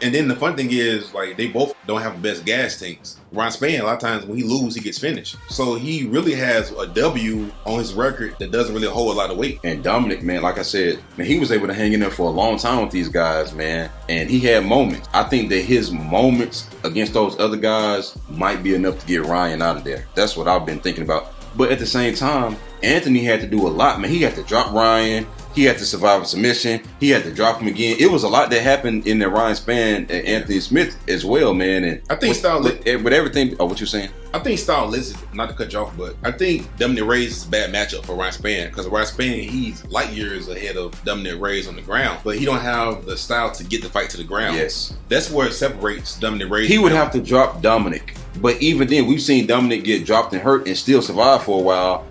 And then the fun thing is, like, they both don't have the best gas tanks. Ryan Spann, a lot of times when he loses, he gets finished. So he really has a W on his record that doesn't really hold a lot of weight. And Dominick, man, like I said, man, he was able to hang in there for a long time with these guys, man. And he had moments. I think that his moments against those other guys might be enough to get Ryan out of there. That's what I've been thinking about. But at the same time, Anthony had to do a lot, man. He had to drop Ryan. He had to survive a submission. He had to drop him again. It was a lot that happened in the Ryan Spann and Anthony Smith as well, man. And I think with everything. Oh, what you saying? I think stylistic, not to cut you off, but I think Dominick Reyes is a bad matchup for Ryan Spann because Ryan Spann, he's light years ahead of Dominick Reyes on the ground, but he don't have the style to get the fight to the ground. Yes. That's where it separates Dominick Reyes. He would have to drop Dominick. But even then, we've seen Dominick get dropped and hurt and still survive for a while.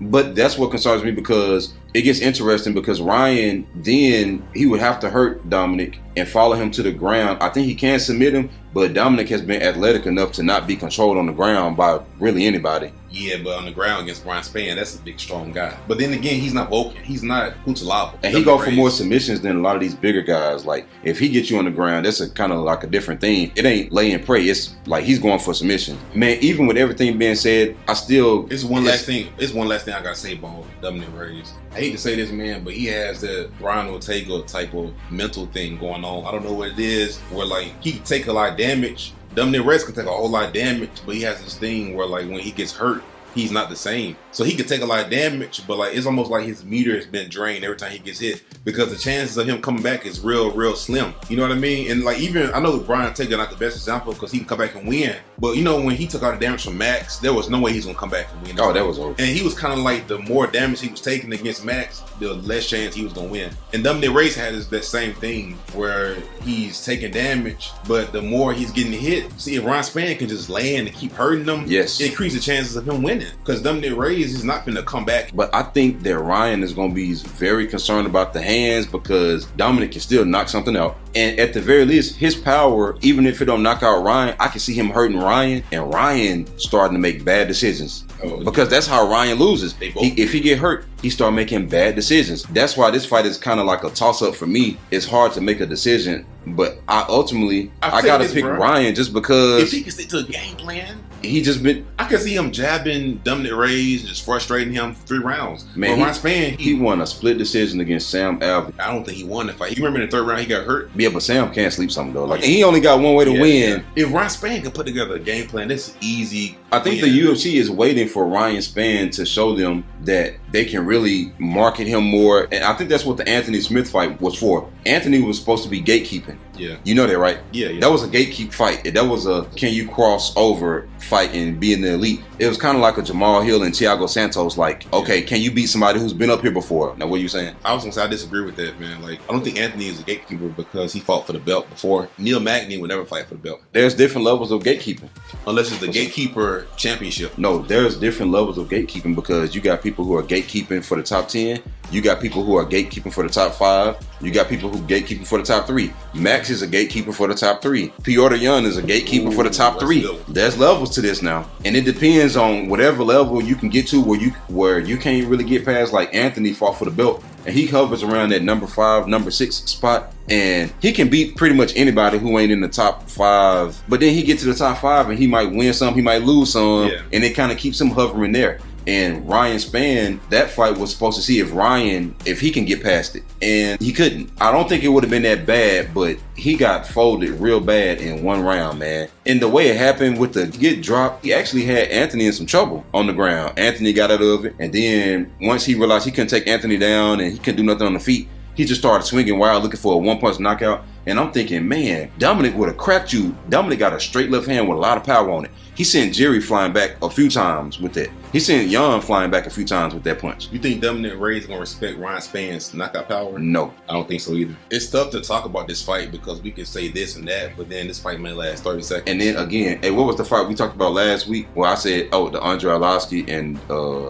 But that's what concerns me because it gets interesting because Ryan, then he would have to hurt Dominick and follow him to the ground. I think he can submit him, but Dominick has been athletic enough to not be controlled on the ground by really anybody. Yeah, but on the ground against Ryan Spann, that's a big, strong guy. But then again, he's not Vulcan. He's not Ulanbekov. And he go for more submissions than a lot of these bigger guys. Like, if he gets you on the ground, that's a kind of like a different thing. It ain't lay and pray. It's like he's going for submission. Man, even with everything being said, It's one last thing I gotta say about Dominick Reyes. I hate to say this, man, but he has that Brian Ortega type of mental thing going on. I don't know what it is, where like he can take a lot of damage. Dominick Reyes can take a whole lot of damage, but he has this thing where like when he gets hurt, he's not the same. So he could take a lot of damage, but like it's almost like his meter has been drained every time he gets hit because the chances of him coming back is real slim. You know what I mean? And like even, I know Brian Ortega not the best example because he can come back and win. But you know, when he took out the damage from Max, there was no way he's gonna come back and win. Oh, that was over. And he was kind of like the more damage he was taking against Max, the less chance he was gonna win. And Dominick Reyes had that same thing where he's taking damage, but the more he's getting hit, see if Ryan Spann can just land and keep hurting them, yes, it increases the chances of him winning. Because Dominick Reyes is not gonna come back. But I think that Ryan is gonna be very concerned about the hands because Dominick can still knock something out. And at the very least, his power, even if it don't knock out Ryan, I can see him hurting Ryan and Ryan starting to make bad decisions. Because that's how Ryan loses. If he get hurt, he start making bad decisions. That's why this fight is kind of like a toss-up for me. It's hard to make a decision, but I gotta pick Ryan just because if he can stick to a game plan, I can see him jabbing Dominick Reyes, just frustrating him for 3 rounds. Man, Ryan Spann, he won a split decision against Sam Alvey. I don't think he won the fight. You remember in the 3rd round he got hurt? Yeah, but Sam can't sleep something though. Like, he only got one way to win. Yeah. If Ryan Spann can put together a game plan, this is easy. I think the UFC is waiting for Ryan Spann to show them that they can really market him more. And I think that's what the Anthony Smith fight was for. Anthony was supposed to be gatekeeping. Yeah. You know that, right? Yeah. That was a gatekeep fight. That was a can you cross over fight and be in the elite. It was kind of like a Jamal Hill and Thiago Santos. Like, okay, can you beat somebody who's been up here before? Now, what are you saying? I was gonna say I disagree with that, man. Like, I don't think Anthony is a gatekeeper because he fought for the belt before. Neil Magny would never fight for the belt. There's different levels of gatekeeping. Unless it's the gatekeeper championship. No, there's different levels of gatekeeping because you got people who are gatekeeping for the top 10. You got people who are gatekeeping for the top 5. You got people who gatekeeping for the top 3. Max is a gatekeeper for the top 3. Piotr Jan is a gatekeeper for the top 3. There's levels to this now. And it depends on whatever level you can get to where you can't really get past. Like Anthony fought for the belt and he hovers around that number 5, number 6 spot. And he can beat pretty much anybody who ain't in the top 5. But then he gets to the top 5 and he might win some, he might lose some. Yeah. And it kind of keeps him hovering there. And Ryan Spann, that fight was supposed to see if he can get past it. And he couldn't. I don't think it would have been that bad, but he got folded real bad in 1 round, man. And the way it happened with the get dropped, he actually had Anthony in some trouble on the ground. Anthony got out of it. And then once he realized he couldn't take Anthony down and he couldn't do nothing on the feet, he just started swinging wild, looking for a 1-punch knockout. And I'm thinking, man, Dominick would have cracked you. Dominick got a straight left hand with a lot of power on it. He sent Jerry flying back a few times with that. He sent Jan flying back a few times with that punch. You think Dominick Reyes is going to respect Ryan Spann's knockout power? No. I don't think so either. It's tough to talk about this fight because we can say this and that, but then this fight may last 30 seconds. And then again, hey, what was the fight we talked about last week? Well, I said, the Andre Arlovski and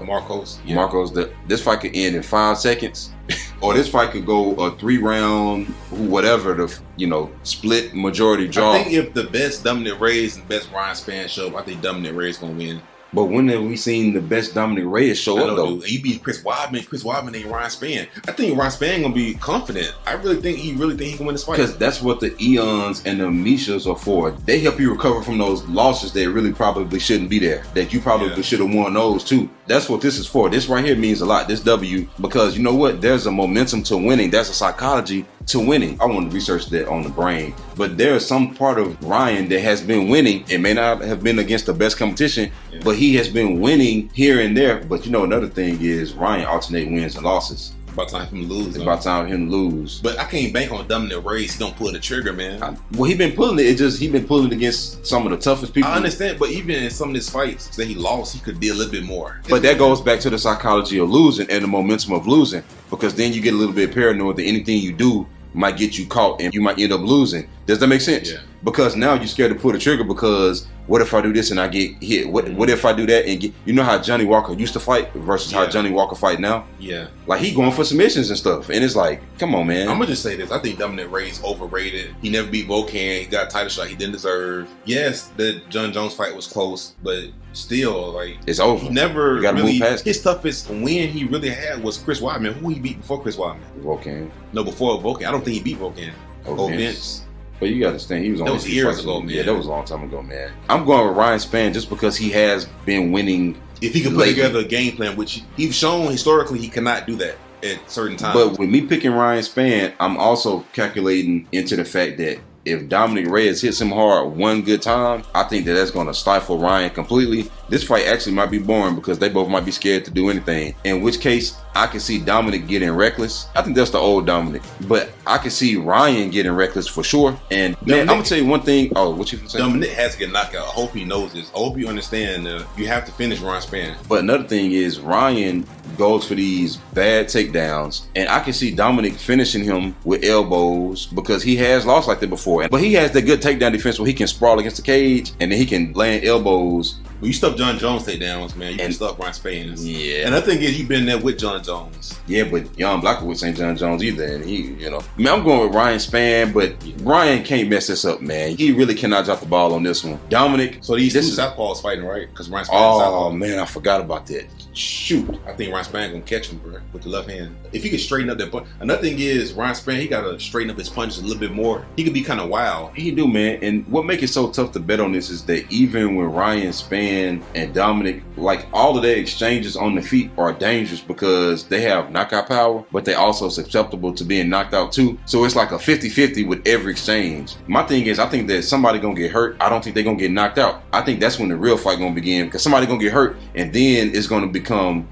Marcos. Yeah. Marcos, this fight could end in 5 seconds. Or this fight could go a 3-round, whatever, split majority draw. I think if the best Dominick Reyes and the best Ryan Spann show up, I think Dominick Reyes going to win. But when have we seen the best Dominick Reyes show up, though? Dude. He beat Chris Weidman. Chris Weidman ain't Ryan Spann. I think Ryan Spann gonna be confident. I really think he can win this fight. Because that's what the Eons and the Mishas are for. They help you recover from those losses that really probably shouldn't be there. That you probably should have won those too. That's what this is for. This right here means a lot. This W, because you know what? There's a momentum to winning. There's a psychology to winning. I want to research that on the brain. But there's some part of Ryan that has been winning. It may not have been against the best competition, but he has been winning here and there. But you know, another thing is Ryan alternate wins and losses. About time for him to lose. It's about time for him to lose. But I can't bank on Dominick Reyes. He don't pull the trigger, man. Well, he been pulling it. He been pulling it against some of the toughest people. I understand, but even in some of his fights that he lost, he could do a little bit more. But that goes back to the psychology of losing and the momentum of losing, because then you get a little bit paranoid that anything you do might get you caught and you might end up losing. Does that make sense? Yeah. Because now you're scared to pull the trigger because what if I do this and I get hit? What if I do that and get... You know how Johnny Walker used to fight versus how Johnny Walker fight now? Yeah. Like, he going for submissions and stuff. And it's like, come on, man. I'm going to just say this. I think Dominick Reyes overrated. He never beat Volkan. He got a title shot he didn't deserve. Yes, the John Jones fight was close, but still, like... It's over. He never gotta really... move past his toughest win he really had was Chris Weidman. Who he beat before Chris Weidman? Volkan. No, before Volkan. I don't think he beat Volkan. Oh, Vince. But you got to understand, he was on. That was years ago, man. Yeah, that was a long time ago, man. I'm going with Ryan Spann just because he has been winning. If he could put together a game plan, which he's shown historically he cannot do that at certain times. But with me picking Ryan Spann, I'm also calculating into the fact that if Dominick Reyes hits him hard one good time, I think that's going to stifle Ryan completely. This fight actually might be boring because they both might be scared to do anything. In which case, I can see Dominick getting reckless. I think that's the old Dominick. But I can see Ryan getting reckless for sure. And man, I'm going to tell you one thing. Oh, what you say? Dominick has to get knocked out. I hope he knows this. I hope you understand you have to finish Ryan Spann. But another thing is Ryan goes for these bad takedowns. And I can see Dominick finishing him with elbows because he has lost like that before. But he has that good takedown defense where he can sprawl against the cage and then he can land elbows. Well, you stuff John Jones takedowns, man. You can stuff Ryan Spann. Yeah. And the thing is, you've been there with John Jones. Yeah, but Jan Blachowicz ain't John Jones either. And he, you know. I mean, I'm going with Ryan Spann, but Ryan can't mess this up, man. He really cannot drop the ball on this one. Dominick. So these two southpaws fighting, right? Because Ryan Spann southpaw. Oh, man, I forgot about that. Shoot. I think Ryan Spann gonna catch him, bro, with the left hand. If he can straighten up that punch. Another thing is, Ryan Spann, he gotta straighten up his punches a little bit more. He could be kind of wild. He do, man. And what makes it so tough to bet on this is that even when Ryan Spann and Dominick, like all of their exchanges on the feet are dangerous because they have knockout power, but they also susceptible to being knocked out too. So it's like a 50-50 with every exchange. My thing is, I think that somebody gonna get hurt. I don't think they're gonna get knocked out. I think that's when the real fight gonna begin because somebody gonna get hurt and then it's gonna become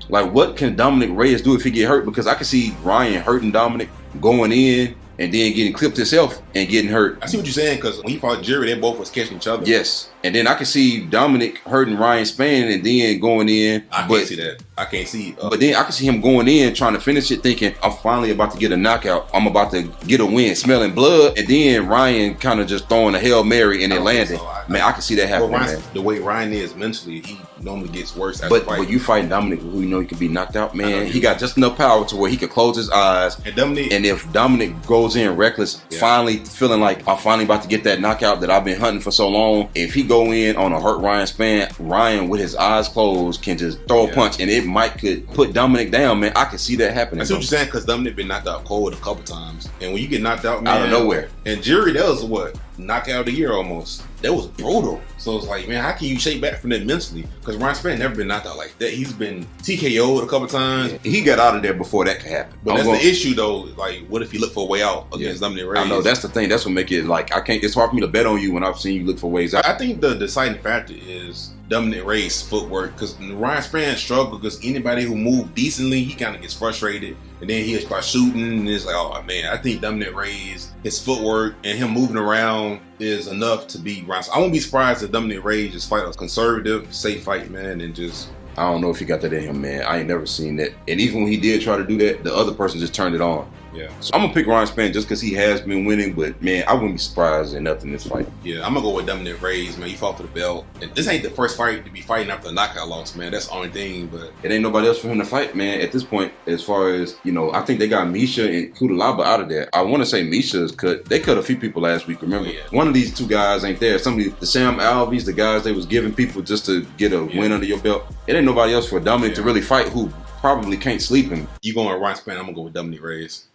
like, what can Dominick Reyes do if he get hurt? Because I can see Ryan hurting Dominick, going in and then getting clipped himself and getting hurt. I see what you're saying because when he fought Jerry, they both was catching each other. Yes. And then I can see Dominick hurting Ryan Spann and then going in. I can't see that. I can't see. But then I can see him going in, trying to finish it, thinking, I'm finally about to get a knockout. I'm about to get a win, smelling blood. And then Ryan kind of just throwing a Hail Mary and it landing. So. Man, I can see that happening, Ryan, man. The way Ryan is mentally, he normally gets worse after But when you fight Dominick, who you know he can be knocked out, man, he got just enough power to where he could close his eyes. And if Dominick goes in reckless, finally feeling like I'm finally about to get that knockout that I've been hunting for so long, if he go in on a hurt Ryan Spann, Ryan with his eyes closed can just throw a punch and it might could put Dominick down, man. I can see that happening. I see what you're saying because Dominick been knocked out cold a couple times. And when you get knocked out, man, out of nowhere. And Jerry, that was what? Knockout of the year almost. That was brutal. So it's like, man, how can you shake back from that mentally? Because Ryan Spann never been knocked out like that. He's been TKO'd a couple times. He got out of there before that could happen. But that's the issue though. Like, what if you look for a way out against Dominick Reyes? I know, that's the thing. That's what make it like, I can't, it's hard for me to bet on you when I've seen you look for ways out. I think the deciding factor is Dominick Reyes' footwork, because Ryan Spann struggled because anybody who moved decently, he kind of gets frustrated and then he'll start shooting and it's like, oh man, I think Dominick Reyes, his footwork and him moving around is enough to beat Ryan. I won't be surprised if Dominick Reyes just fight a conservative, safe fight, man, and just... I don't know if he got that in him, man. I ain't never seen that. And even when he did try to do that, the other person just turned it on. Yeah. So I'm gonna pick Ron Spann just because he has been winning, but man, I wouldn't be surprised in nothing this fight. Yeah, I'm gonna go with Dominick Reyes, man. He fought for the belt. And this ain't the first fight to be fighting after a knockout loss, man. That's the only thing, but it ain't nobody else for him to fight, man. At this point, as far as, you know, I think they got Misha and Kudalaba out of there. I want to say Misha is cut. They cut a few people last week, remember? Yeah. One of these two guys ain't there. Some of the Sam Alveys, the guys they was giving people just to get a win under your belt. It ain't nobody else for Dominic to really fight who probably can't sleep him. You going with Ron Spann, I'm gonna go with Dominick Reyes.